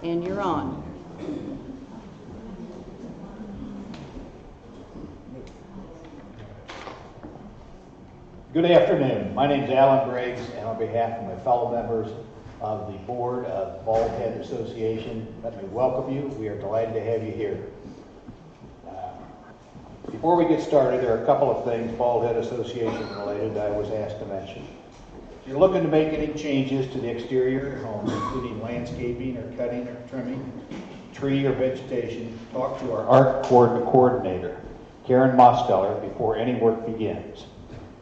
And you're on. Good afternoon. My name is Alan Briggs, and on behalf of my fellow members of the board of Bald Head Association, let me welcome you. We are delighted to have you here. Before we get started, there are a couple of things Bald Head Association related that I was asked to mention. If you're looking to make any changes to the exterior of your home, including landscaping or cutting or trimming, tree or vegetation, talk to our art coordinator, Karen Mosteller, before any work begins.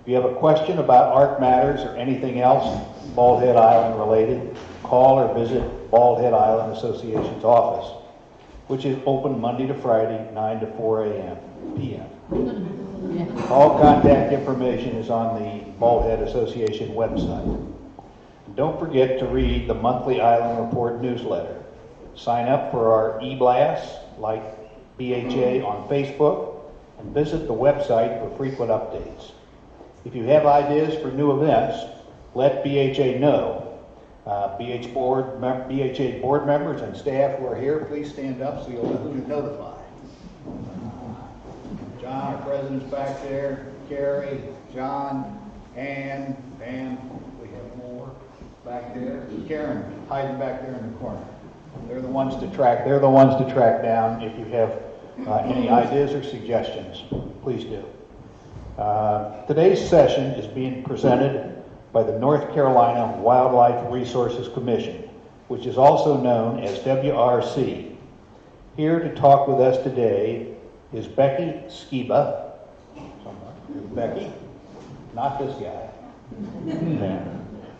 If you have a question about art matters or anything else Bald Head Island related, call or visit Bald Head Island Association's office, which is open Monday to Friday, 9 to 4 p.m. All contact information is on the Bald Head Association website. And don't forget to read the monthly Island Report newsletter. Sign up for our e-blasts like BHA on Facebook and visit the website for frequent updates. If you have ideas for new events, let BHA know. BHA board members and staff who are here, please stand up so you'll know who to notify. John, our president's back there. Carrie, John, Ann, we have more back there. Karen hiding back there in the corner. They're the ones to track down. If you have any ideas or suggestions, please do. Today's session is being presented by the North Carolina Wildlife Resources Commission, which is also known as WRC. Here to talk with us today is Becky Skiba. Becky, not this guy,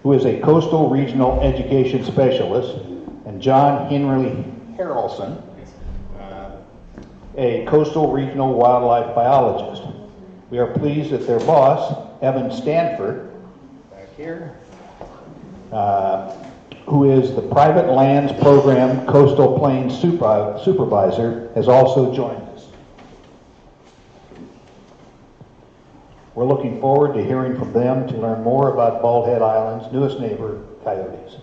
who is a coastal regional education specialist, and John Henry Harrelson, a coastal regional wildlife biologist. We are pleased that their boss, Evan Stanford, back here, who is the Private Lands Program Coastal Plains Supervisor, has also joined us. We're looking forward to hearing from them to learn more about Bald Head Island's newest neighbor, Coyotes.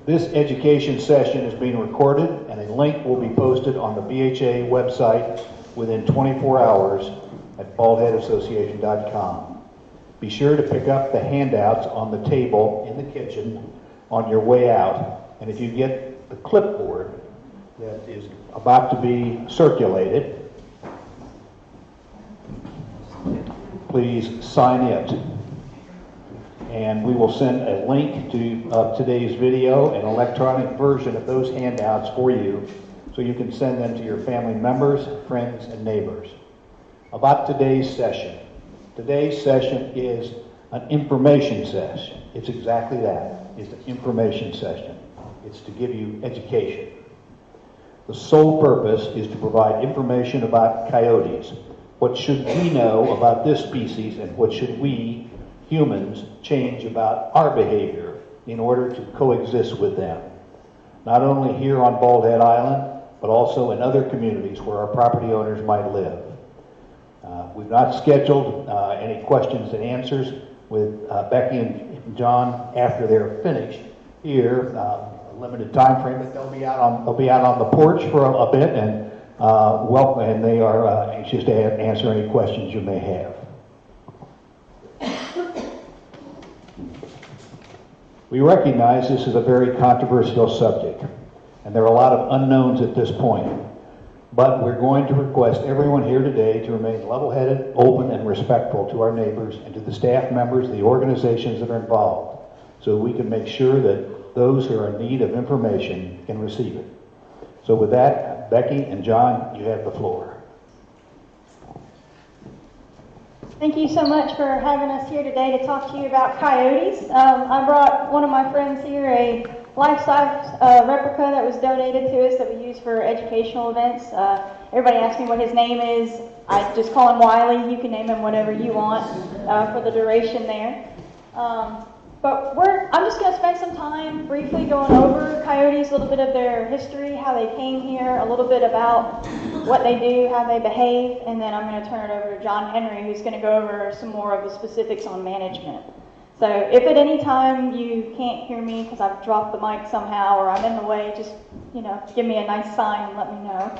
This education session is being recorded, and a link will be posted on the BHA website within 24 hours at baldheadassociation.com. Be sure to pick up the handouts on the table in the kitchen on your way out, and if you get the clipboard that is about to be circulated, please sign it. And we will send a link to today's video, an electronic version of those handouts for you, so you can send them to your family members, friends, and neighbors. About today's session. Today's session is an information session. It's exactly that. It's an information session. It's to give you education. The sole purpose is to provide information about coyotes. What should we know about this species, and what should we, humans, change about our behavior in order to coexist with them? Not only here on Bald Head Island, but also in other communities where our property owners might live. We've not scheduled any questions and answers with Becky and John after they're finished here. A limited time frame, but they'll be out on the porch for a bit, and welcome. And they are anxious to answer any questions you may have. We recognize this is a very controversial subject, and there are a lot of unknowns at this point. But we're going to request everyone here today to remain level-headed, open, and respectful to our neighbors and to the staff members, the organizations that are involved, so we can make sure that those who are in need of information can receive it. So with that, Becky and John, you have the floor. Thank you so much for having us here today to talk to you about coyotes. I brought one of my friends here, a life-size replica that was donated to us that we use for educational events. Everybody asks me what his name is. I just call him Wiley. You can name him whatever you want for the duration there. I'm just going to spend some time briefly going over coyotes, a little bit of their history, how they came here, a little bit about what they do, how they behave, and then I'm going to turn it over to John Henry, who's going to go over some more of the specifics on management. So if at any time you can't hear me because I've dropped the mic somehow or I'm in the way, just, give me a nice sign and let me know.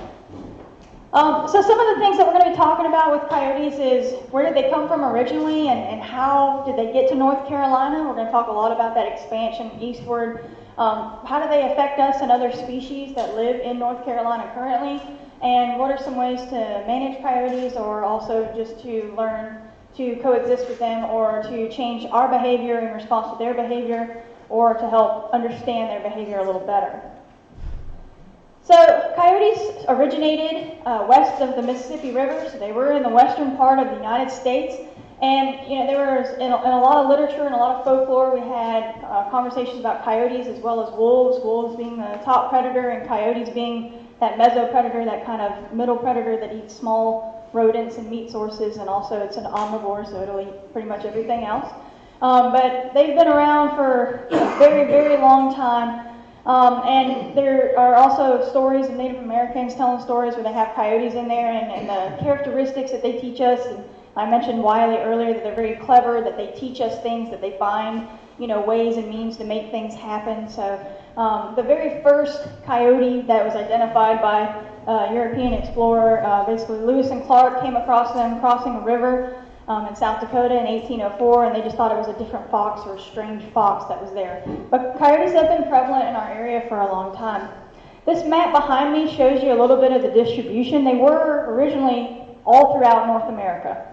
So some of the things that we're going to be talking about with coyotes is where did they come from originally and how did they get to North Carolina? We're going to talk a lot about that expansion eastward. How do they affect us and other species that live in North Carolina currently? And what are some ways to manage coyotes or also just to learn to coexist with them or to change our behavior in response to their behavior or to help understand their behavior a little better. So coyotes originated west of the Mississippi River, so they were in the western part of the United States. And there was, in a lot of literature and a lot of folklore, we had conversations about coyotes as well as wolves being the top predator and coyotes being that mesopredator, that kind of middle predator that eats small rodents and meat sources, and also it's an omnivore, so it'll eat pretty much everything else. But they've been around for a very, very long time. And there are also stories of Native Americans telling stories where they have coyotes in there and the characteristics that they teach us. And I mentioned Wiley earlier, that they're very clever, that they teach us things, that they find, ways and means to make things happen. So the very first coyote that was identified by European explorer, basically Lewis and Clark, came across them crossing a river in South Dakota in 1804, and they just thought it was a different fox or a strange fox that was there. But coyotes have been prevalent in our area for a long time. This map behind me shows you a little bit of the distribution. They were originally all throughout North America.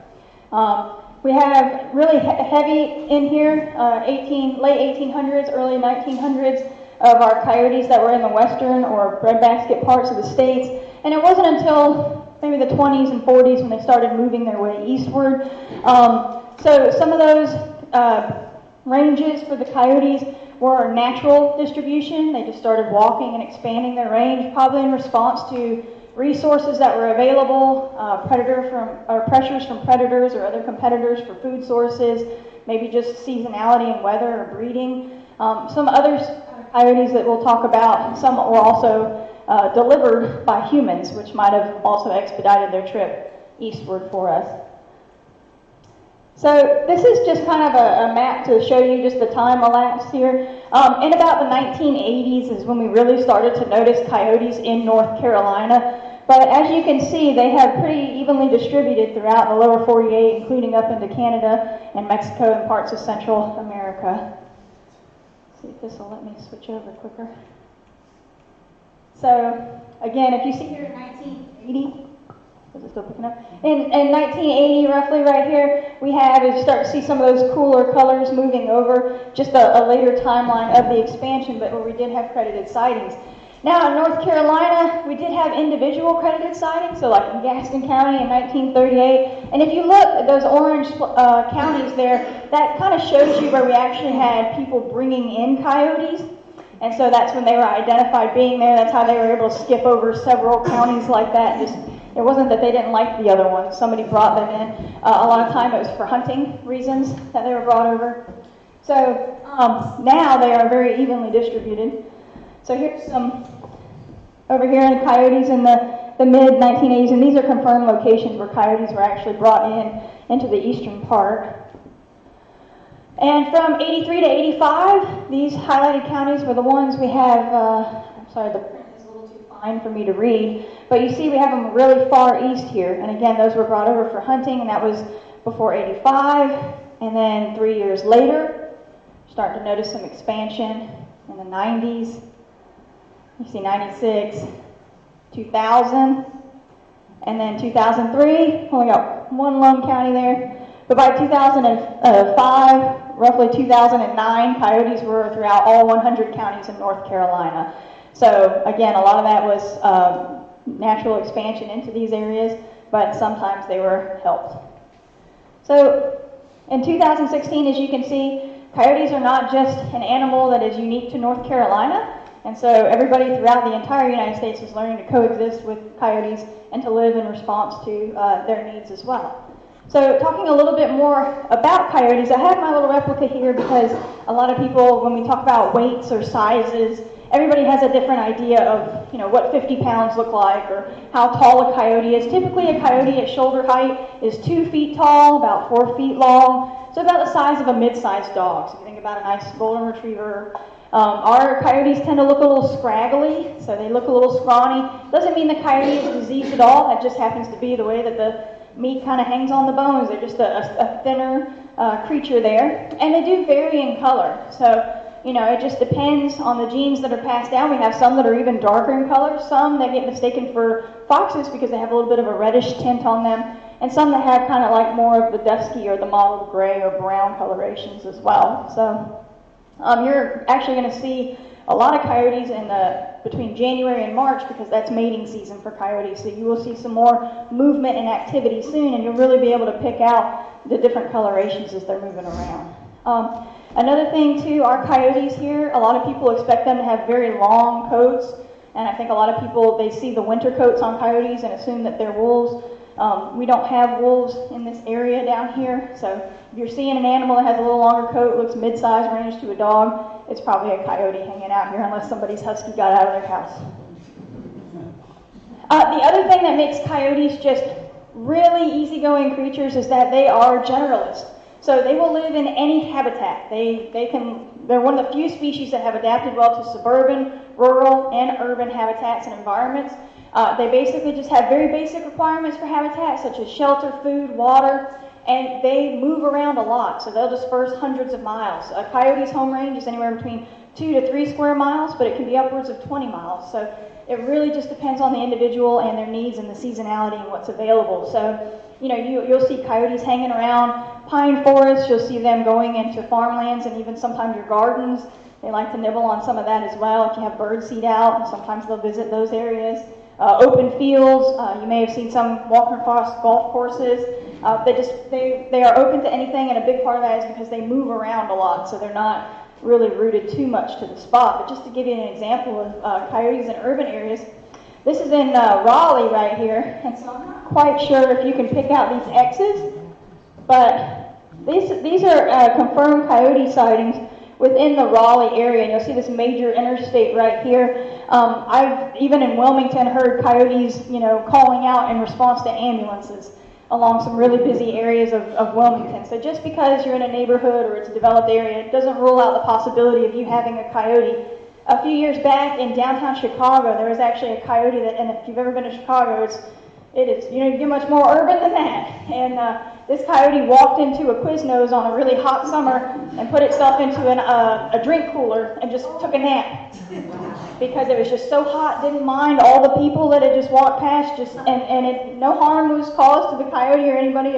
We have really heavy in here, late 1800s, early 1900s, of our coyotes that were in the western or breadbasket parts of the states. And it wasn't until maybe the 20s and 40s when they started moving their way eastward. So some of those ranges for the coyotes were natural distribution. They just started walking and expanding their range, probably in response to resources that were available, pressures from predators or other competitors for food sources, maybe just seasonality and weather or breeding. Some other coyotes that we'll talk about, some were also delivered by humans, which might have also expedited their trip eastward for us. So this is just kind of a map to show you just the time elapsed here. In about the 1980s is when we really started to notice coyotes in North Carolina. But as you can see, they have pretty evenly distributed throughout the lower 48, including up into Canada and Mexico and parts of Central America. Let's see if this will let me switch over quicker. So again, if you see here in 1980, is it still picking up? In 1980, roughly right here, we start to see some of those cooler colors moving over, just a later timeline of the expansion, but where we did have credited sightings. Now in North Carolina, we did have individual credited sightings, so like in Gaston County in 1938. And if you look at those orange counties there, that kind of shows you where we actually had people bringing in coyotes. And so that's when they were identified being there. That's how they were able to skip over several counties like that. It wasn't that they didn't like the other ones. Somebody brought them in. A lot of time it was for hunting reasons that they were brought over. So now they are very evenly distributed. So here's some over here in coyotes in the mid-1980s, and these are confirmed locations where coyotes were actually brought into the eastern part. And from 83 to 85, these highlighted counties were the ones we have, I'm sorry, the print is a little too fine for me to read, but you see we have them really far east here. And again, those were brought over for hunting, and that was before 85. And then 3 years later, starting to notice some expansion in the 90s. You see 96, 2000, and then 2003, only got one lone county there. But by 2005, roughly 2009, coyotes were throughout all 100 counties in North Carolina. So again, a lot of that was natural expansion into these areas, but sometimes they were helped. So in 2016, as you can see, coyotes are not just an animal that is unique to North Carolina. And so everybody throughout the entire United States is learning to coexist with coyotes and to live in response to their needs as well. So talking a little bit more about coyotes, I have my little replica here because a lot of people, when we talk about weights or sizes, everybody has a different idea of, what 50 pounds look like or how tall a coyote is. Typically a coyote at shoulder height is 2 feet tall, about 4 feet long. so about the size of a mid-sized dog. So if you think about a nice golden retriever. Our coyotes tend to look a little scraggly, so they look a little scrawny. Doesn't mean the coyote is diseased at all. That just happens to be the way that the meat kind of hangs on the bones. They're just a thinner creature there. And they do vary in color. So, you know, it just depends on the genes that are passed down. We have some that are even darker in color. Some that get mistaken for foxes because they have a little bit of a reddish tint on them. And some that have kind of like more of the dusky or the mottled gray or brown colorations as well. So you're actually going to see a lot of coyotes between January and March because that's mating season for coyotes. So you will see some more movement and activity soon, and you'll really be able to pick out the different colorations as they're moving around. Another thing too, our coyotes here, a lot of people expect them to have very long coats, and I think a lot of people, they see the winter coats on coyotes and assume that they're wolves. We don't have wolves in this area down here, so if you're seeing an animal that has a little longer coat, looks mid-size range to a dog, it's probably a coyote hanging out here unless somebody's husky got out of their house. The other thing that makes coyotes just really easygoing creatures is that they are generalists. So they will live in any habitat. They're one of the few species that have adapted well to suburban, rural, and urban habitats and environments. They basically just have very basic requirements for habitat, such as shelter, food, water, and they move around a lot, so they'll disperse hundreds of miles. A coyote's home range is anywhere between 2 to 3 square miles, but it can be upwards of 20 miles. So it really just depends on the individual and their needs and the seasonality and what's available. So, you know, you'll see coyotes hanging around pine forests, you'll see them going into farmlands and even sometimes your gardens. They like to nibble on some of that as well. If you have birdseed out, sometimes they'll visit those areas. Open fields, you may have seen some walking across golf courses. They are open to anything, and a big part of that is because they move around a lot, so they're not really rooted too much to the spot. But just to give you an example of coyotes in urban areas, this is in Raleigh right here, and so I'm not quite sure if you can pick out these X's, but these are confirmed coyote sightings within the Raleigh area, and you'll see this major interstate right here. I've even in Wilmington heard coyotes, you know, calling out in response to ambulances along some really busy areas of Wilmington. So just because you're in a neighborhood or it's a developed area, it doesn't rule out the possibility of you having a coyote. A few years back in downtown Chicago, there was actually a coyote that, and if you've ever been to Chicago, it is, you know, you get much more urban than that. And this coyote walked into a Quiznos on a really hot summer and put itself into a drink cooler and just took a nap because it was just so hot, didn't mind all the people that had just walked past, no harm was caused to the coyote or anybody.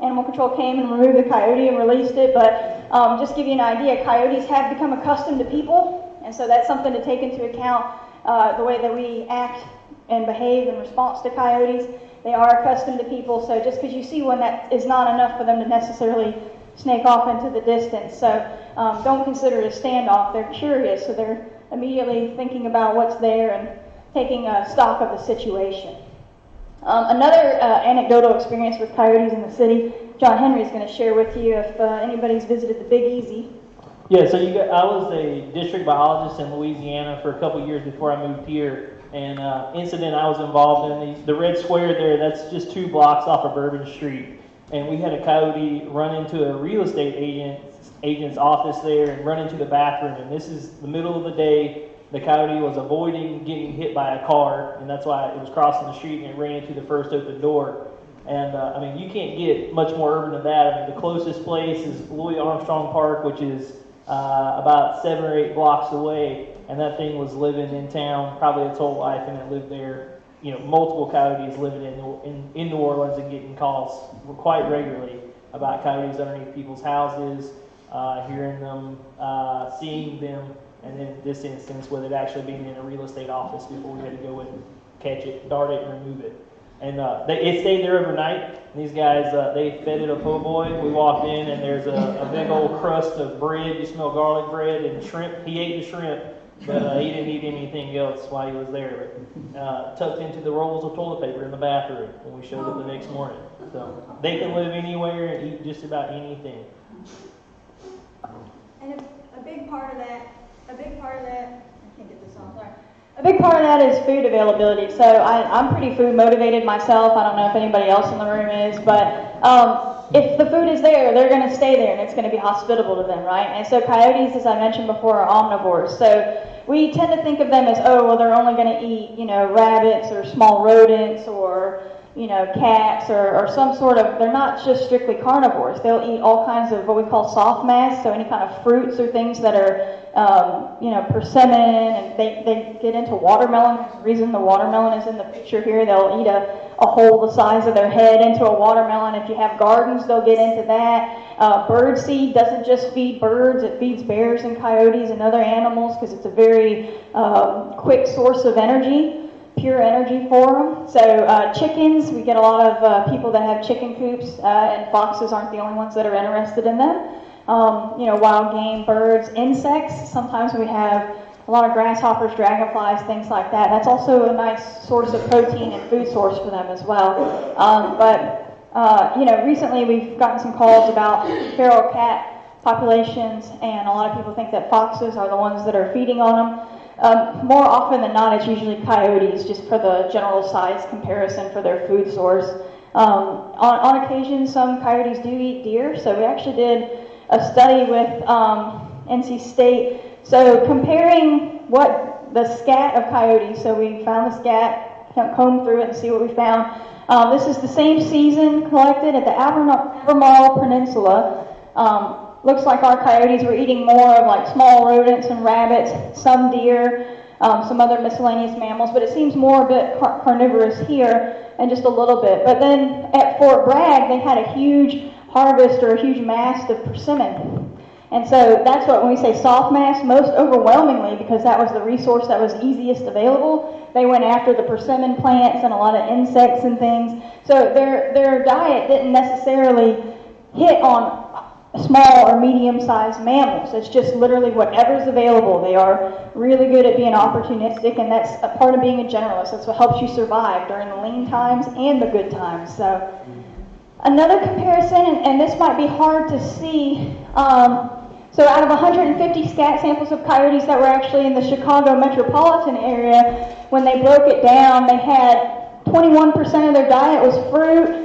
Animal control came and removed the coyote and released it. But just to give you an idea, coyotes have become accustomed to people, and so that's something to take into account, the way that we act and behave in response to coyotes. They are accustomed to people, so just because you see one, that is not enough for them to necessarily snake off into the distance. So don't consider it a standoff. They're curious, so they're immediately thinking about what's there and taking stock of the situation. Another anecdotal experience with coyotes in the city, John Henry is going to share with you if anybody's visited the Big Easy. Yeah, so I was a district biologist in Louisiana for a couple years before I moved here. And incident I was involved in, the red square there, that's just 2 blocks off of Bourbon Street. And we had a coyote run into a real estate agent's office there and run into the bathroom. And this is the middle of the day. The coyote was avoiding getting hit by a car, and that's why it was crossing the street and it ran into the first open door. And I mean, you can't get much more urban than that. I mean, the closest place is Louis Armstrong Park, which is about 7 or 8 blocks away. And that thing was living in town probably its whole life, and it lived there. You know, multiple coyotes living in New Orleans and getting calls quite regularly about coyotes underneath people's houses, hearing them, seeing them, and in this instance, with it actually being in a real estate office before we had to go and catch it, dart it, and remove it. And it stayed there overnight. And these guys, they fed it a po' boy. We walked in, and there's a big old crust of bread. You smell garlic bread and shrimp. He ate the shrimp, but he didn't eat anything else while he was there. But tucked into the rolls of toilet paper in the bathroom when we showed up the next morning. So they can live anywhere and eat just about anything. And a big part of that, I can't get this on, sorry. A big part of that is food availability. So I'm pretty food motivated myself. I don't know if anybody else in the room is, but if the food is there, they're going to stay there and it's going to be hospitable to them, right? And so coyotes, as I mentioned before, are omnivores. So we tend to think of them as, oh, well, they're only going to eat, rabbits or small rodents or, cats or some sort of, they're not just strictly carnivores. They'll eat all kinds of what we call soft mass, so any kind of fruits or things that are, persimmon, and they get into watermelon. There's a reason the watermelon is in the picture here. They'll eat a hole the size of their head into a watermelon. If you have gardens, they'll get into that. Birdseed doesn't just feed birds, it feeds bears and coyotes and other animals because it's a very quick source of energy. Pure energy for them. So chickens, we get a lot of people that have chicken coops, and foxes aren't the only ones that are interested in them. Wild game, birds, insects. Sometimes we have a lot of grasshoppers, dragonflies, things like that. That's also a nice source of protein and food source for them as well. Recently we've gotten some calls about feral cat populations, and a lot of people think that foxes are the ones that are feeding on them. More often than not, it's usually coyotes, just for the general size comparison for their food source. On occasion, some coyotes do eat deer, so we actually did a study with NC State. So comparing what the scat of coyotes, so we found the scat, combed through it and see what we found. This is the same season collected at the Albemarle Peninsula. Looks like our coyotes were eating more of like small rodents and rabbits, some deer, some other miscellaneous mammals, but it seems more a bit carnivorous here and just a little bit. But then at Fort Bragg, they had a huge harvest or a huge mass of persimmon. And so that's what, when we say soft mass, most overwhelmingly, because that was the resource that was easiest available, they went after the persimmon plants and a lot of insects and things. So their diet didn't necessarily hit on small or medium-sized mammals. It's just literally whatever's available. They are really good at being opportunistic, and that's a part of being a generalist. That's what helps you survive during the lean times and the good times. So another comparison, and this might be hard to see, so out of 150 scat samples of coyotes that were actually in the Chicago metropolitan area, when they broke it down, they had 21% of their diet was fruit.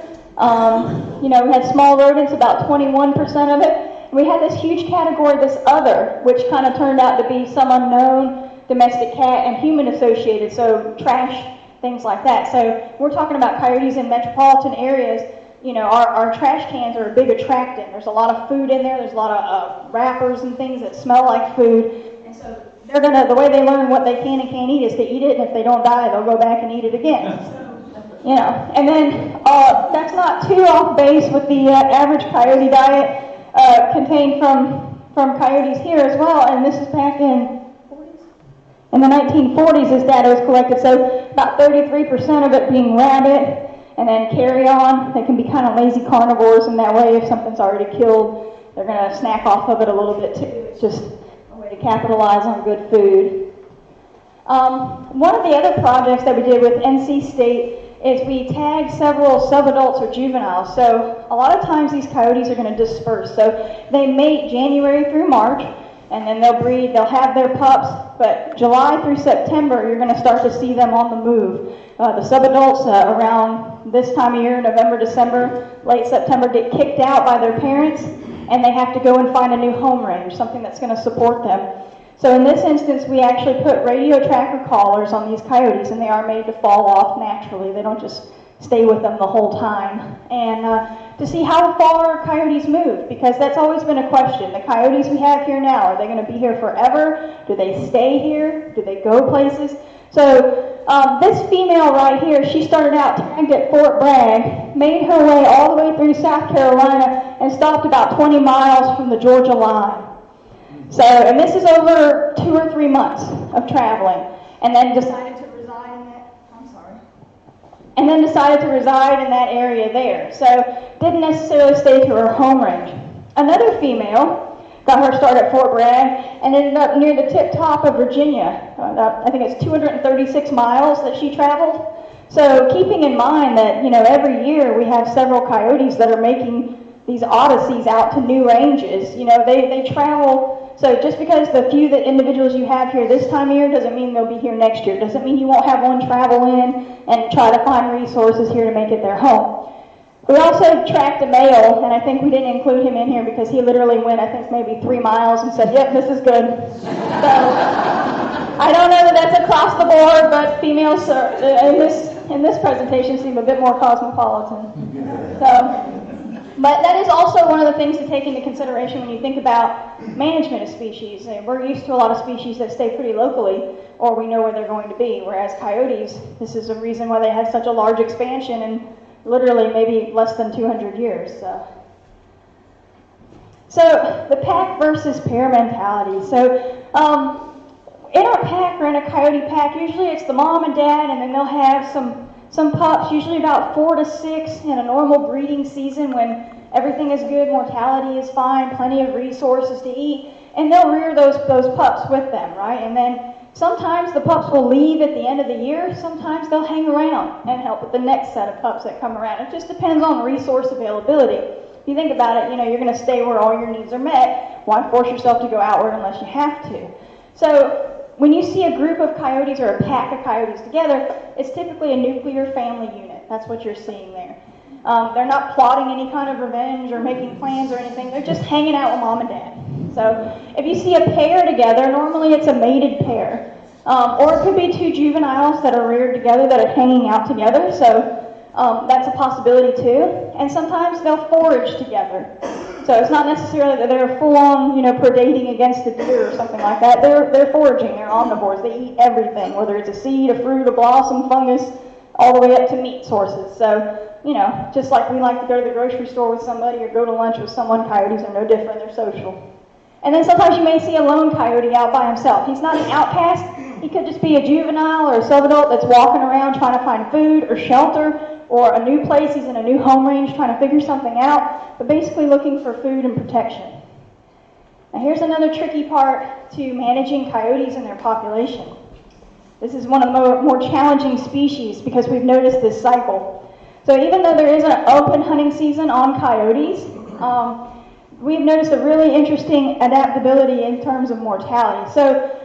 We had small rodents, about 21% of it. We had this huge category, this other, which kind of turned out to be some unknown domestic cat and human associated, so trash, things like that. So we're talking about coyotes in metropolitan areas. Our trash cans are a big attractant. There's a lot of food in there. There's a lot of wrappers and things that smell like food. And so the way they learn what they can and can't eat is to eat it, and if they don't die, they'll go back and eat it again. And then that's not too off base with the average coyote diet contained from coyotes here as well. And this is back in the 1940s, this data was collected. So about 33% of it being rabbit, and then carry on. They can be kind of lazy carnivores in that way. If something's already killed, they're going to snack off of it a little bit too. It's just a way to capitalize on good food. One of the other projects that we did with NC State is we tagged several subadults or juveniles. So a lot of times these coyotes are going to disperse. So they mate January through March, and then they'll breed, they'll have their pups, but July through September, you're going to start to see them on the move. The subadults around this time of year, November, December, late September, get kicked out by their parents, and they have to go and find a new home range, something that's going to support them. So in this instance, we actually put radio tracker collars on these coyotes, and they are made to fall off naturally. They don't just stay with them the whole time. And to see how far coyotes move, because that's always been a question. The coyotes we have here now, are they going to be here forever? Do they stay here? Do they go places? So this female right here, she started out tagged at Fort Bragg, made her way all the way through South Carolina, and stopped about 20 miles from the Georgia line. So, and this is over 2 or 3 months of traveling, and then decided to reside in that, and then decided to reside in that area there. So, didn't necessarily stay to her home range. Another female got her start at Fort Bragg and ended up near the tip top of Virginia. I think it's 236 miles that she traveled. So, keeping in mind that, every year we have several coyotes that are making these odysseys out to new ranges. They travel So just because the few that individuals you have here this time of year doesn't mean they'll be here next year. Doesn't mean you won't have one travel in and try to find resources here to make it their home. We also tracked a male, and I think we didn't include him in here because he literally went, I think, maybe 3 miles and said, yep, this is good. So I don't know that that's across the board, but females in this presentation seem a bit more cosmopolitan. But that is also one of the things to take into consideration when you think about management of species. We're used to a lot of species that stay pretty locally, or we know where they're going to be, whereas coyotes, this is a reason why they have such a large expansion in literally maybe less than 200 years. So the pack versus pair mentality. So in our pack, or in a coyote pack, usually it's the mom and dad, and then they'll have some pups, usually about 4 to 6 in a normal breeding season when everything is good, mortality is fine, plenty of resources to eat, and they'll rear those pups with them, right? And then sometimes the pups will leave at the end of the year, sometimes they'll hang around and help with the next set of pups that come around. It just depends on resource availability. If you think about it, you're going to stay where all your needs are met. Why force yourself to go outward unless you have to? So when you see a group of coyotes or a pack of coyotes together, it's typically a nuclear family unit. That's what you're seeing there. They're not plotting any kind of revenge or making plans or anything. They're just hanging out with mom and dad. So if you see a pair together, normally it's a mated pair. Or it could be 2 juveniles that are reared together that are hanging out together. So that's a possibility too. And sometimes they'll forage together. So it's not necessarily that they're full-on, predating against a deer or something like that. They're foraging. They're omnivores. They eat everything, whether it's a seed, a fruit, a blossom, fungus, all the way up to meat sources. So, just like we like to go to the grocery store with somebody or go to lunch with someone, coyotes are no different. They're social. And then sometimes you may see a lone coyote out by himself. He's not an outcast. He could just be a juvenile or a subadult that's walking around trying to find food or shelter, or a new place. He's in a new home range trying to figure something out, but basically looking for food and protection. Now here's another tricky part to managing coyotes and their population. This is one of the more challenging species because we've noticed this cycle. So even though there is an open hunting season on coyotes, we've noticed a really interesting adaptability in terms of mortality. So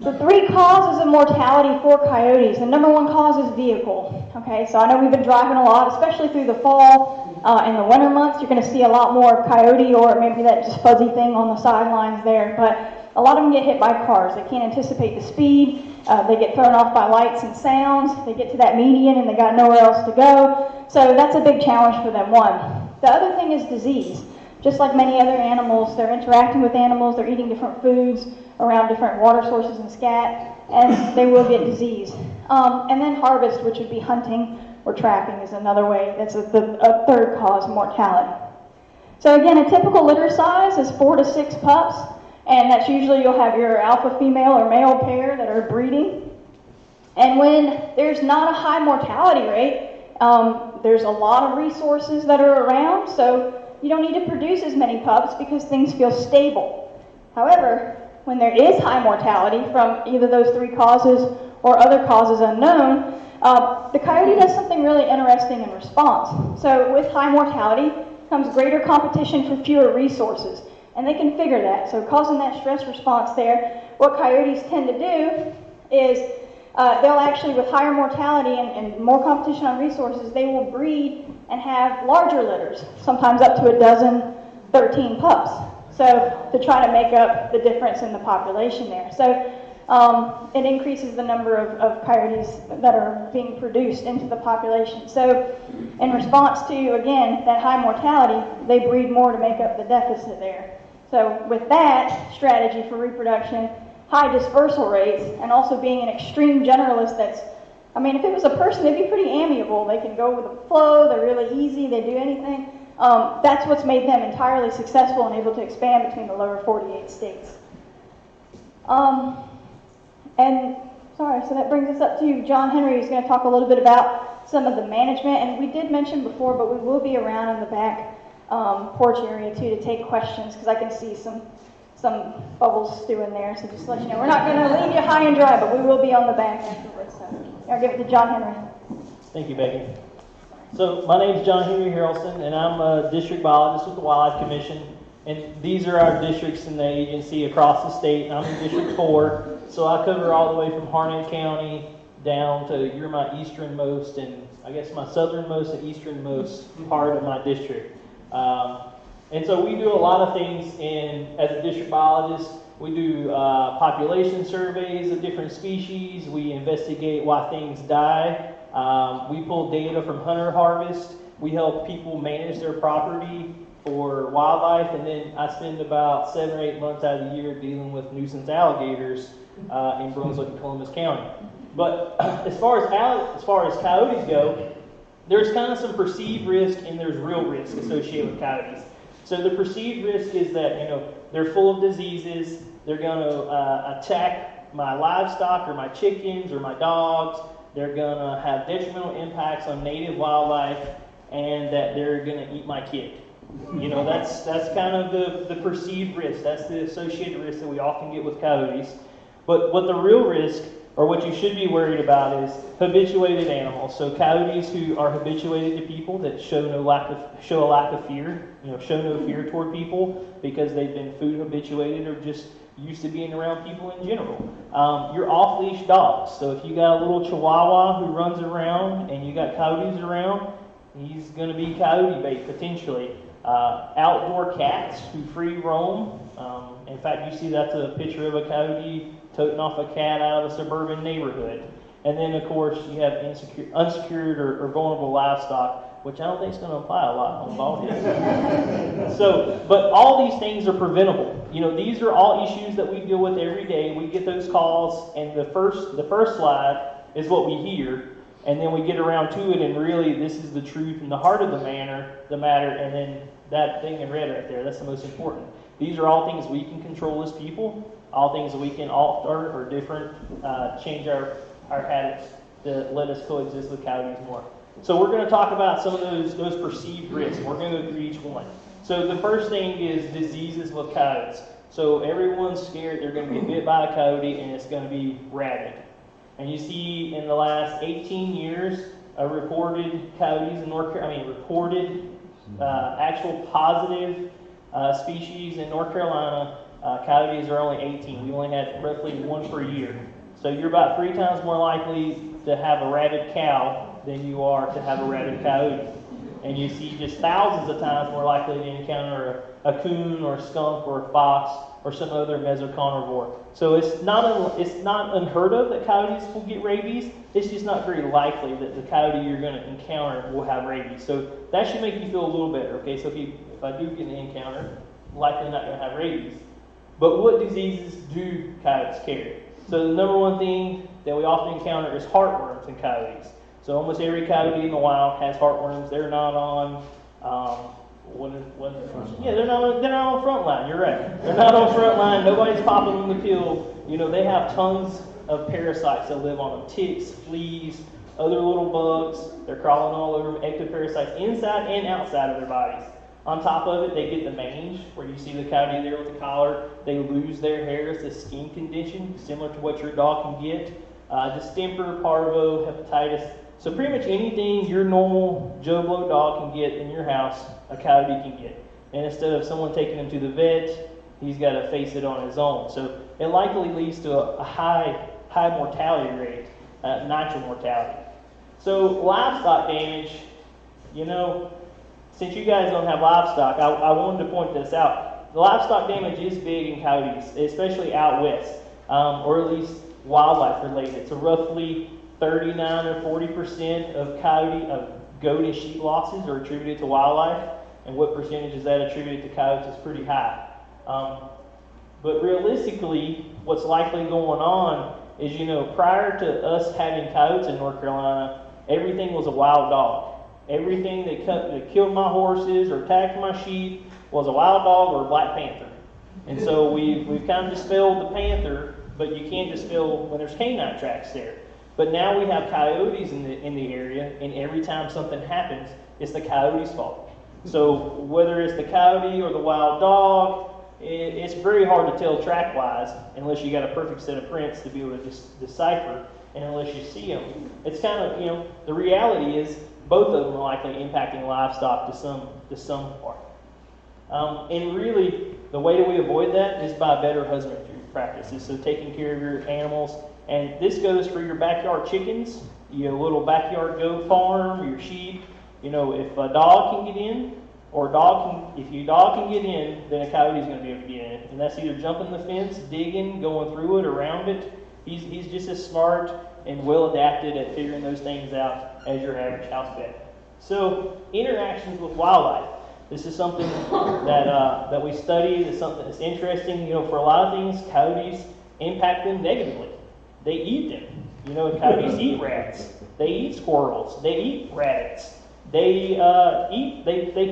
the 3 causes of mortality for coyotes, the number 1 cause is vehicle. Okay, so I know we've been driving a lot, especially through the fall and the winter months. You're going to see a lot more coyote, or maybe that just fuzzy thing on the sidelines there. But a lot of them get hit by cars. They can't anticipate the speed. They get thrown off by lights and sounds. They get to that median and they got nowhere else to go. So that's a big challenge for them, one. The other thing is disease. Just like many other animals, they're interacting with animals, they're eating different foods around different water sources and scat, and they will get disease. And then harvest, which would be hunting or trapping, is another way. That's a 3rd cause of mortality. So again, a typical litter size is 4 to 6 pups, and that's usually you'll have your alpha female or male pair that are breeding. And when there's not a high mortality rate, there's a lot of resources that are around, so you don't need to produce as many pups because things feel stable. However, when there is high mortality from either those 3 causes or other causes unknown, the coyote does something really interesting in response. So with high mortality comes greater competition for fewer resources, and they can figure that. So causing that stress response there, what coyotes tend to do is they'll actually, with higher mortality and more competition on resources, they will breed and have larger litters, sometimes up to 12, 13 pups. So to try to make up the difference in the population there. So it increases the number of coyotes that are being produced into the population. So in response to, again, that high mortality, they breed more to make up the deficit there. So with that strategy for reproduction, high dispersal rates, and also being an extreme generalist if it was a person, they'd be pretty amiable. They can go with the flow, they're really easy, they do anything. That's what's made them entirely successful and able to expand between the lower 48 states. So that brings us up to John Henry, who's going to talk a little bit about some of the management. And we did mention before, but we will be around in the back porch area too to take questions, because I can see some bubbles stewing there. So just to let you know, we're not going to leave you high and dry, but we will be on the back afterwards. So I'll give it to John Henry. Thank you, Becky. So my name is John Henry Harrelson, and I'm a district biologist with the Wildlife Commission. And these are our districts in the agency across the state. I'm in District 4, so I cover all the way from Harnett County down to, you're my easternmost and I guess my southernmost and easternmost part of my district. And so we do a lot of things as a district biologist. We do population surveys of different species. We investigate why things die. We pull data from hunter harvest. We help people manage their property for wildlife, and then I spend about 7 or 8 months out of the year dealing with nuisance alligators in Brunswick and Columbus County. But as far as coyotes go, there's kind of some perceived risk and there's real risk associated with coyotes. So the perceived risk is that, you know, they're full of diseases. They're going to attack my livestock or my chickens or my dogs. They're going to have detrimental impacts on native wildlife, and that they're going to eat my kid. You know, that's kind of the perceived risk. That's the associated risk that we often get with coyotes. But what the real risk, or what you should be worried about, is habituated animals. So coyotes who are habituated to people that show a lack of fear, you know, show no fear toward people because they've been food habituated or just used to being around people in general. Your off-leash dogs. So if you got a little Chihuahua who runs around and you got coyotes around, he's going to be coyote bait potentially. Outdoor cats who free roam. In fact, you see that's a picture of a coyote toting off a cat out of a suburban neighborhood. And then, of course, you have unsecured or vulnerable livestock, which I don't think is going to apply a lot on bald heads. But all these things are preventable. You know, these are all issues that we deal with every day. We get those calls, and the first slide is what we hear. And then we get around to it, and really, this is the truth and the heart of the matter, and then that thing in red right there, that's the most important. These are all things we can control as people, all things that we can alter or change our habits to let us coexist with coyotes more. So we're going to talk about some of those perceived risks. We're going to go through each one. So the first thing is diseases with coyotes. So everyone's scared they're going to get bit by a coyote, and it's going to be rabid. And you see in the last 18 years, reported coyotes in North Carolina, reported actual positive species in North Carolina, coyotes are only 18. We only had roughly 1 per year. So you're about 3 times more likely to have a rabid cow than you are to have a rabid coyote. And you see just thousands of times more likely to encounter a coon or a skunk or a fox or some other mesocarnivore. So it's not unheard of that coyotes will get rabies. It's just not very likely that the coyote you're going to encounter will have rabies. So that should make you feel a little better. Okay, so if I do get an encounter, likely not going to have rabies. But what diseases do coyotes carry? So the number one thing that we often encounter is heartworms in coyotes. So almost every coyote in the wild has heartworms. They're not on they're not on front line. You're right. They're not on front line. Nobody's popping them the pill. You know, they have tons of parasites that live on them: ticks, fleas, other little bugs. They're crawling all over them, ectoparasites inside and outside of their bodies. On top of it, they get the mange, where you see the coyote there with the collar. They lose their hair. It's a skin condition, similar to what your dog can get. Distemper, parvo, hepatitis. So pretty much anything your normal Joe Blow dog can get in your house, a coyote can get. And instead of someone taking him to the vet, he's got to face it on his own. So it likely leads to a high mortality rate, natural mortality. So livestock damage, you know, since you guys don't have livestock, I wanted to point this out. The livestock damage is big in coyotes, especially out west, or at least wildlife related. So roughly 39 or 40% of goat and sheep losses are attributed to wildlife, and what percentage is that attributed to coyotes is pretty high. But realistically, what's likely going on is, you know, prior to us having coyotes in North Carolina, everything was a wild dog. Everything that killed my horses or attacked my sheep was a wild dog or a black panther. And so we've kind of dispelled the panther, but you can't dispel when there's canine tracks there. But now we have coyotes in the area, and every time something happens, it's the coyote's fault. So whether it's the coyote or the wild dog, it's very hard to tell track-wise unless you got a perfect set of prints to be able to decipher, and unless you see them. It's kind of, you know, the reality is both of them are likely impacting livestock to some part. And really, the way that we avoid that is by better husbandry practices. So taking care of your animals, and this goes for your backyard chickens, your little backyard goat farm, your sheep. You know, if a dog can get in, if your dog can get in, then a coyote's going to be able to get in. And that's either jumping the fence, digging, going through it, around it. He's just as smart and well adapted at figuring those things out as your average house pet. So interactions with wildlife. This is something that we study. It's something that's interesting. You know, for a lot of things, coyotes impact them negatively. They eat them. You know, coyotes eat rats. They eat squirrels. They eat rabbits. They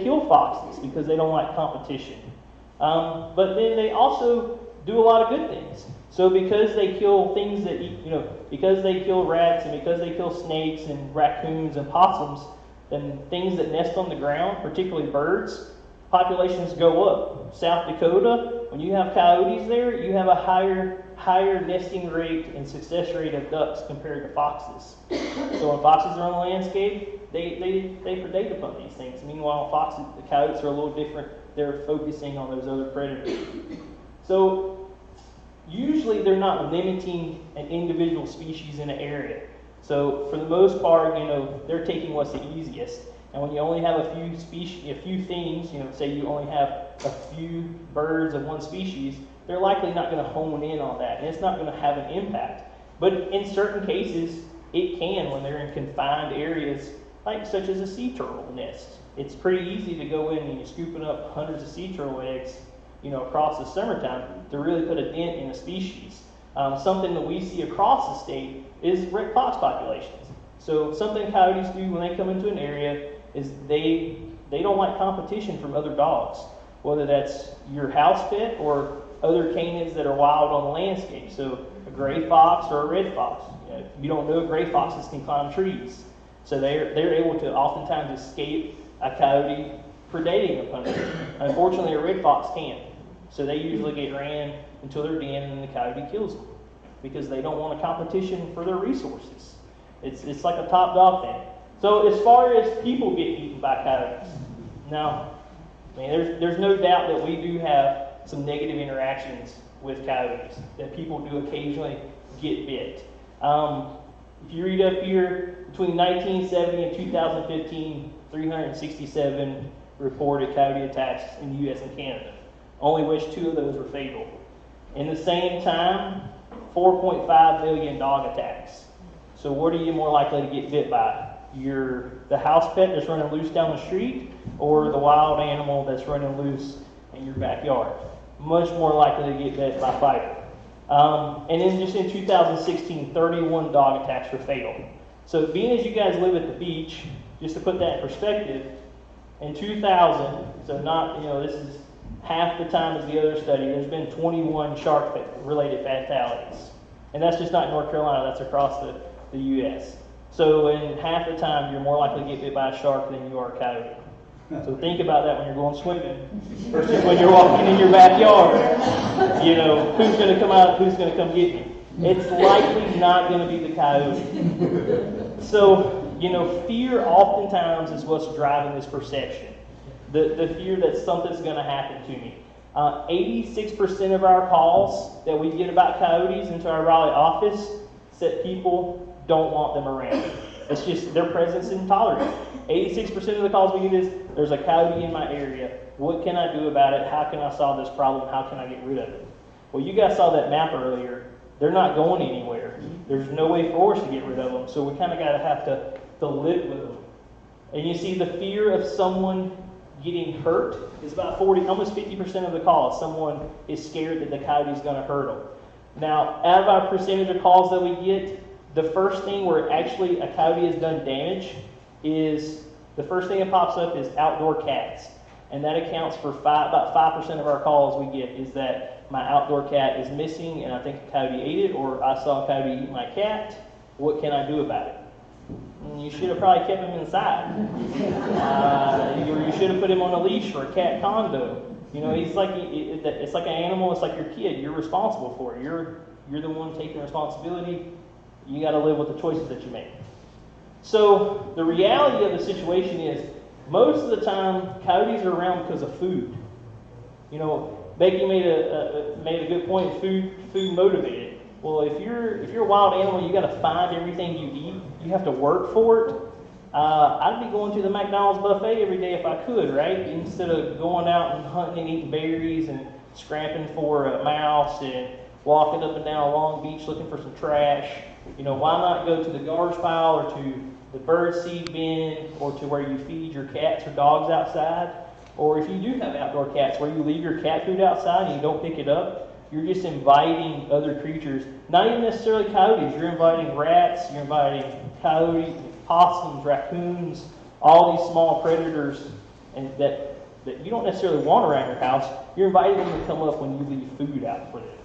kill foxes because they don't like competition. But then they also do a lot of good things. So because they kill things that eat, because they kill rats and because they kill snakes and raccoons and possums, then things that nest on the ground, particularly birds, populations go up. South Dakota, when you have coyotes there, you have a higher nesting rate and success rate of ducks compared to foxes. So when foxes are on the landscape, they predate upon these things. Meanwhile, the coyotes are a little different. They're focusing on those other predators. So usually they're not limiting an individual species in an area. So for the most part, they're taking what's the easiest. And when you only have a few things, say you only have a few birds of one species, they're likely not going to hone in on that, and it's not going to have an impact. But in certain cases, it can when they're in confined areas, like such as a sea turtle nest. It's pretty easy to go in and you're scooping up hundreds of sea turtle eggs, across the summertime to really put a dent in a species. Something that we see across the state is red fox populations. So something coyotes do when they come into an area is they don't like competition from other dogs, whether that's your house pet or other canids that are wild on the landscape. So a gray fox or a red fox. If you don't know, gray foxes can climb trees. So they're able to oftentimes escape a coyote predating upon them. Unfortunately, a red fox can't. So they usually get ran until they're den and the coyote kills them because they don't want a competition for their resources. It's like a top dog thing. So as far as people get eaten by coyotes, now, there's no doubt that we do have some negative interactions with coyotes, that people do occasionally get bit. If you read up here, between 1970 and 2015, 367 reported coyote attacks in the U.S. and Canada, only which 2 of those were fatal. In the same time, 4.5 million dog attacks. So what are you more likely to get bit by? The house pet that's running loose down the street, or the wild animal that's running loose in your backyard? Much more likely to get bit by a fighter. And then just in 2016, 31 dog attacks were fatal. So being as you guys live at the beach, just to put that in perspective, in 2000, so not, this is half the time as the other study, there's been 21 shark-related fatalities. And that's just not North Carolina, that's across the U.S. So in half the time, you're more likely to get bit by a shark than you are a coyote. So think about that when you're going swimming versus when you're walking in your backyard. Who's going to come out, who's going to come get you? It's likely not going to be the coyote. So, fear oftentimes is what's driving this perception. The fear that something's going to happen to me. 86% of our calls that we get about coyotes into our Raleigh office said people don't want them around. It's just their presence is intolerant. 86% of the calls we get is, there's a coyote in my area. What can I do about it? How can I solve this problem? How can I get rid of it? Well, you guys saw that map earlier. They're not going anywhere. There's no way for us to get rid of them. So we kind of got to have to live with them. And you see the fear of someone getting hurt is about almost 50% of the calls. Someone is scared that the coyote is going to hurt them. Now, out of our percentage of calls that we get, the first thing where actually a coyote has done damage is, the first thing that pops up is outdoor cats. And that accounts for about 5% of our calls we get is that my outdoor cat is missing and I think a coyote ate it, or I saw a coyote eat my cat. What can I do about it? You should have probably kept him inside. Or you should have put him on a leash for a cat condo. It's like an animal. It's like your kid. You're responsible for it. You're the one taking responsibility. You got to live with the choices that you make. So the reality of the situation is, most of the time, coyotes are around because of food. You know, Becky made a good point. Food motivated. Well, if you're a wild animal, you got to find everything you eat. You have to work for it. I'd be going to the McDonald's buffet every day if I could, right? Instead of going out and hunting and eating berries and scrapping for a mouse and walking up and down Long Beach looking for some trash. You know, why not go to the garbage pile or to the birdseed bin or to where you feed your cats or dogs outside? Or if you do have outdoor cats, where you leave your cat food outside and you don't pick it up, you're just inviting other creatures, not even necessarily coyotes. You're inviting rats, you're inviting coyotes, possums, raccoons, all these small predators and that you don't necessarily want around your house. You're inviting them to come up when you leave food out for them.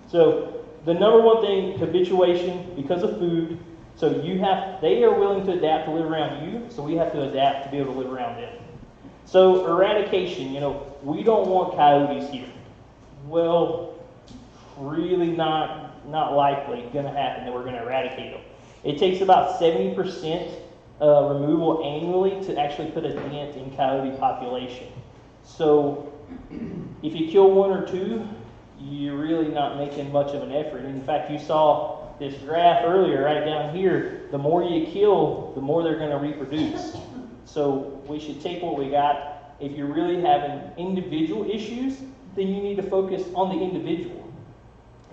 So the number one thing, habituation because of food. So they are willing to adapt to live around you, so we have to adapt to be able to live around them. So eradication, you know, we don't want coyotes here. Well, really not likely going to happen that we're going to eradicate them. It takes about 70% removal annually to actually put a dent in coyote population. So if you kill one or two, you're really not making much of an effort. In fact, you saw this graph earlier right down here. The more you kill, the more they're going to reproduce. So we should take what we got. If you're really having individual issues, then you need to focus on the individual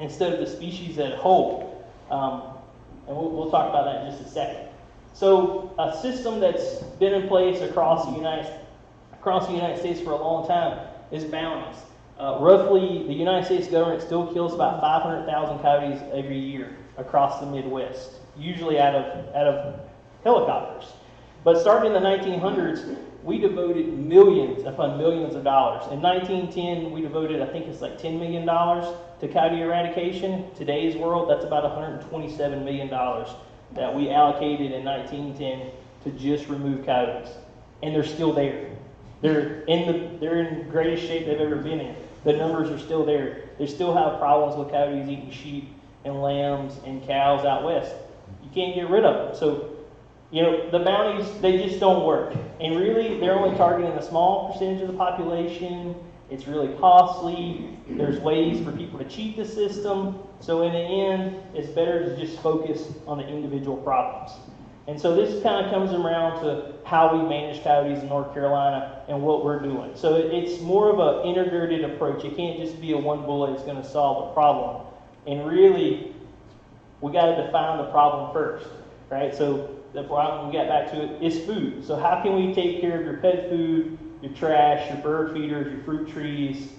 instead of the species as a whole. And we'll talk about that in just a second. So a system that's been in place across the United States for a long time is bounties. Roughly, the United States government still kills about 500,000 coyotes every year across the Midwest, usually out of helicopters. But starting in the 1900s, we devoted millions upon millions of dollars. In 1910, we devoted, I think it's like $10 million to coyote eradication. Today's world, that's about $127 million that we allocated in 1910 to just remove coyotes. And they're still there. They're in the greatest shape they've ever been in. The numbers are still there. They still have problems with coyotes eating sheep and lambs and cows out west. You can't get rid of them. So, you know, the bounties, they just don't work. And really, they're only targeting a small percentage of the population. It's really costly. There's ways for people to cheat the system. So in the end, it's better to just focus on the individual problems. And so this kind of comes around to how we manage coyotes in North Carolina and what we're doing. So it's more of an integrated approach. It can't just be a one bullet that's going to solve the problem. And really, we got to define the problem first, right? So the problem, we got back to it, is food. So how can we take care of your pet food, your trash, your bird feeders, your fruit trees,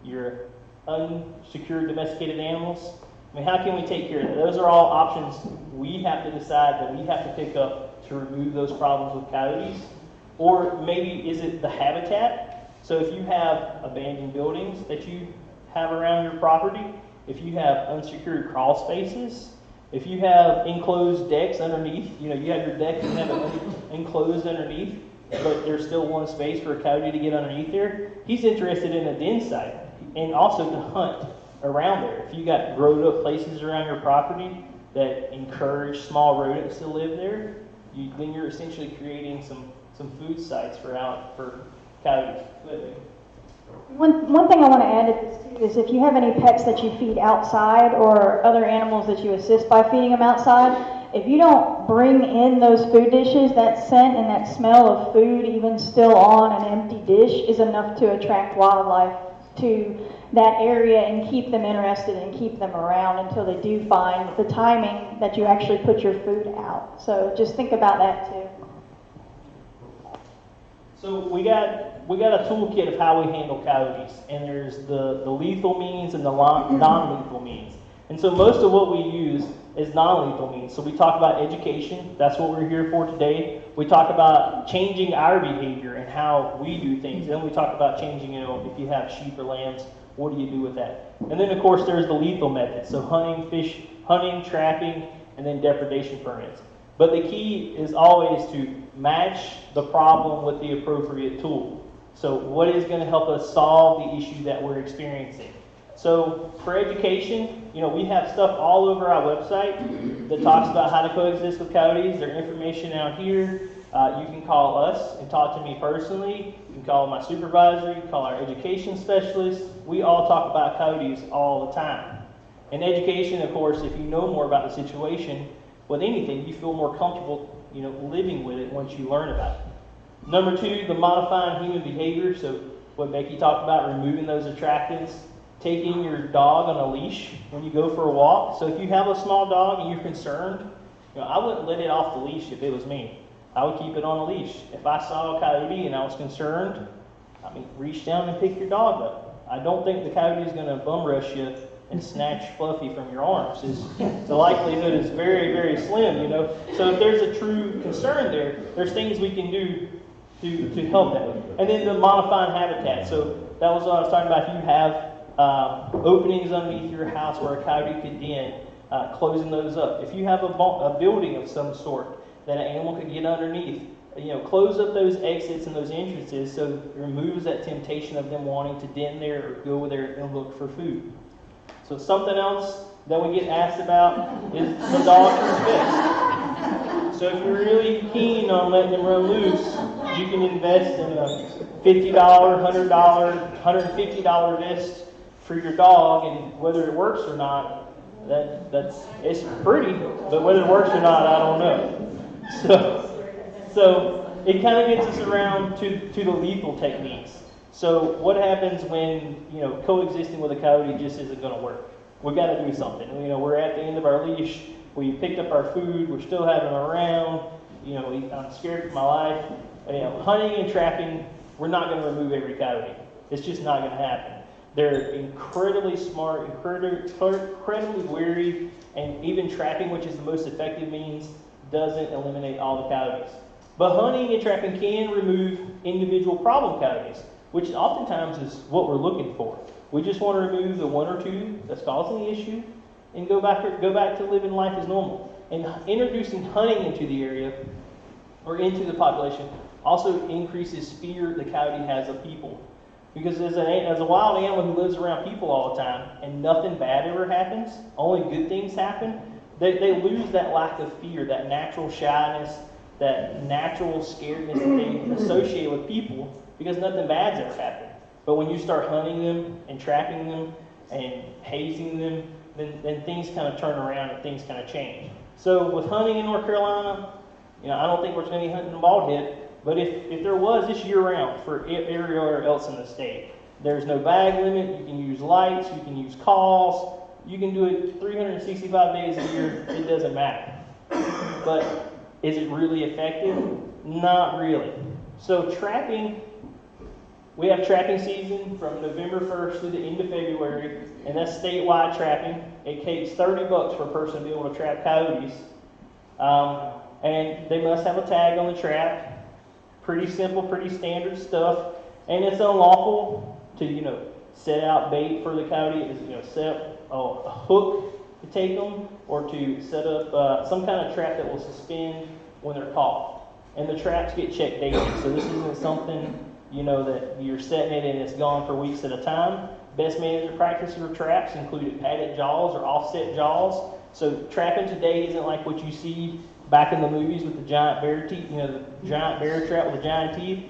your unsecured domesticated animals? I mean, how can we take care of that? Those are all options we have to decide that we have to pick up to remove those problems with coyotes. Or maybe is it the habitat? So if you have abandoned buildings that you have around your property, if you have unsecured crawl spaces, if you have enclosed decks underneath, you know, you have your deck and have it enclosed underneath, but there's still one space for a coyote to get underneath there, he's interested in a den site and also to hunt around there. If you got growed up places around your property that encourage small rodents to live there, then you're essentially creating some food sites for coyotes. One thing I want to add to this too is if you have any pets that you feed outside or other animals that you assist by feeding them outside, if you don't bring in those food dishes, that scent and that smell of food, even still on an empty dish, is enough to attract wildlife to that area and keep them interested and keep them around until they do find the timing that you actually put your food out. So just think about that too. So we got a toolkit of how we handle coyotes, and there's the lethal means and the non-lethal means. And so most of what we use is non-lethal means. So we talk about education. That's what we're here for today. We talk about changing our behavior and how we do things. Then we talk about changing, you know, if you have sheep or lambs, what do you do with that? And then, of course, there's the lethal methods. So hunting, trapping, and then depredation permits. But the key is always to match the problem with the appropriate tool. So what is going to help us solve the issue that we're experiencing? So for education, we have stuff all over our website that talks about how to coexist with coyotes. There's information out here. You can call us and talk to me personally. You can call my supervisor. You can call our education specialist. We all talk about coyotes all the time. In education, of course, if you know more about the situation with anything, you feel more comfortable, living with it once you learn about it. Number 2, the modifying human behavior. So what Becky talked about, removing those attractants, taking your dog on a leash when you go for a walk. So if you have a small dog and you're concerned, I wouldn't let it off the leash if it was me. I would keep it on a leash. If I saw a coyote and I was concerned, reach down and pick your dog up. I don't think the coyote is going to bum rush you and snatch Fluffy from your arms. The likelihood is very, very slim, So if there's a true concern there's things we can do to help that. And then the modifying habitat. So that was what I was talking about. If you have openings underneath your house where a coyote could den, closing those up. If you have a building of some sort that an animal could get underneath, close up those exits and those entrances so it removes that temptation of them wanting to den there or go there and look for food. So something else that we get asked about is the dog is fixed. So if you're really keen on letting them run loose, you can invest in a $50, $100, $150 vest for your dog, and whether it works or not, it's pretty, but whether it works or not, I don't know. So it kind of gets us around to the lethal techniques. So what happens when, coexisting with a coyote just isn't going to work? We've got to do something. We're at the end of our leash. We picked up our food. We're still having them around. I'm scared for my life. Hunting and trapping, we're not going to remove every coyote. It's just not going to happen. They're incredibly smart, incredibly wary, and even trapping, which is the most effective means, doesn't eliminate all the coyotes. But hunting and trapping can remove individual problem coyotes, which oftentimes is what we're looking for. We just want to remove the 1 or 2 that's causing the issue and go back to living life as normal. And introducing hunting into the area or into the population also increases fear the coyote has of people. Because as a wild animal who lives around people all the time and nothing bad ever happens, only good things happen, they lose that lack of fear, that natural shyness, that natural scaredness that they associate with people because nothing bad's ever happened. But when you start hunting them and trapping them and hazing them, then things kind of turn around and things kind of change. So with hunting in North Carolina, I don't think we're going to be hunting bald head, but if there was, this year-round for everywhere else in the state. There's no bag limit. You can use lights. You can use calls. You can do it 365 days a year. It doesn't matter. But is it really effective? Not really. So trapping, we have trapping season from November 1st through the end of February, and that's statewide trapping. It takes $30 for a person to be able to trap coyotes. And they must have a tag on the trap. Pretty simple, pretty standard stuff. And it's unlawful to, set out bait for the coyote, set up a hook to take them, or to set up some kind of trap that will suspend when they're caught. And the traps get checked daily, so this isn't something, that you're setting it and it's gone for weeks at a time. Best management practices for traps included padded jaws or offset jaws. So trapping today isn't like what you see back in the movies with the giant bear teeth, the giant bear trap with the giant teeth.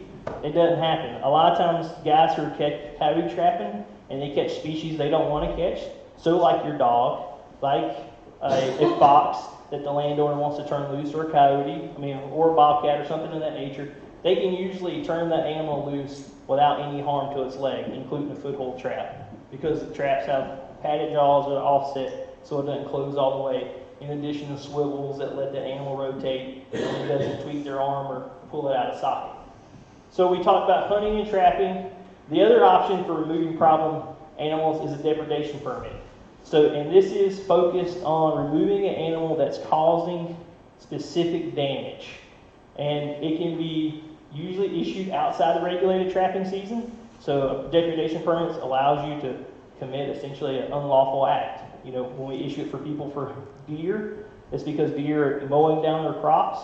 It doesn't happen. A lot of times guys who are coyote trapping and they catch species they don't want to catch. So like your dog, like a fox that the landowner wants to turn loose, or a coyote, or a bobcat or something of that nature, they can usually turn that animal loose without any harm to its leg, including a foothold trap, because the traps have padded jaws that are offset so it doesn't close all the way. In addition to swivels that let the animal rotate and it doesn't tweak their arm or pull it out of socket. So we talked about hunting and trapping. The other option for removing problem animals is a deprivation permit. And this is focused on removing an animal that's causing specific damage. And it can be usually issued outside the regulated trapping season. So deprivation permits allows you to commit essentially an unlawful act. When we issue it for people for deer, it's because deer are mowing down their crops,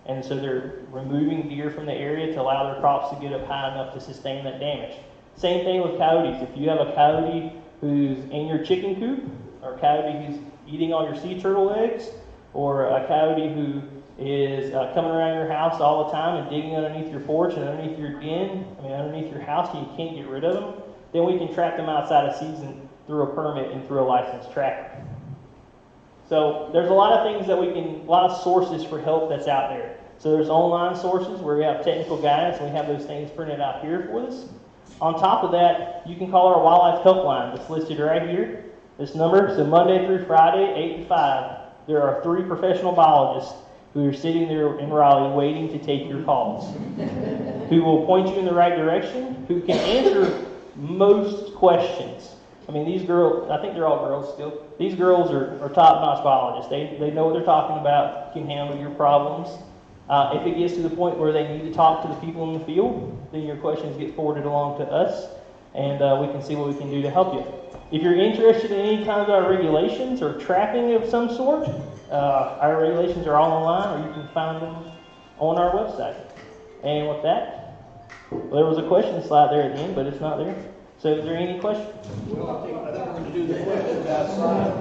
and so they're removing deer from the area to allow their crops to get up high enough to sustain that damage. Same thing with coyotes. If you have a coyote who's in your chicken coop, or a coyote who's eating all your sea turtle eggs, or a coyote who is coming around your house all the time and digging underneath your porch and underneath your den, underneath your house, and you can't get rid of them, then we can trap them outside of season through a permit and through a licensed trapper. So there's a lot of things that a lot of sources for help that's out there. So there's online sources where we have technical guidance, and we have those things printed out here for us. On top of that, you can call our wildlife helpline that's listed right here. This number, so Monday through Friday, 8 to 5, there are 3 professional biologists who are sitting there in Raleigh waiting to take your calls, who will point you in the right direction, who can answer most questions. I mean, these girls, I think they're all girls still. These girls are top-notch biologists. They know what they're talking about, can handle your problems. If it gets to the point where they need to talk to the people in the field, then your questions get forwarded along to us, and we can see what we can do to help you. If you're interested in any kind of our regulations or trapping of some sort, our regulations are all online, or you can find them on our website. And with that, well, there was a question slide there at the end, but it's not there. So is there any questions? Well, I think we're going to do the questions outside.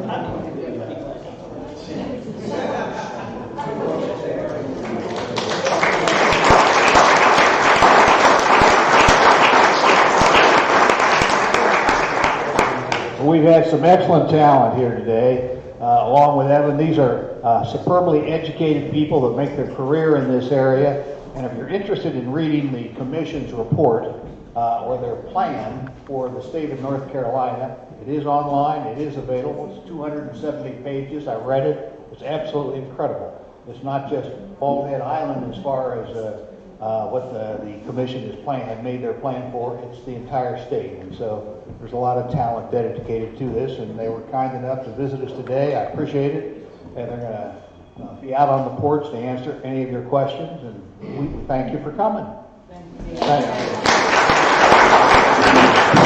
We've had some excellent talent here today, along with Evan. These are superbly educated people that make their career in this area. And if you're interested in reading the Commission's report or their plan for the state of North Carolina, it is online, it is available. It's 270 pages. I read it. It's absolutely incredible. It's not just Baldhead Island as far as what the Commission had made their plan for. It's the entire state. And so there's a lot of talent dedicated to this, and they were kind enough to visit us today. I appreciate it. And they're going to be out on the porch to answer any of your questions. And we thank you for coming. Thank you.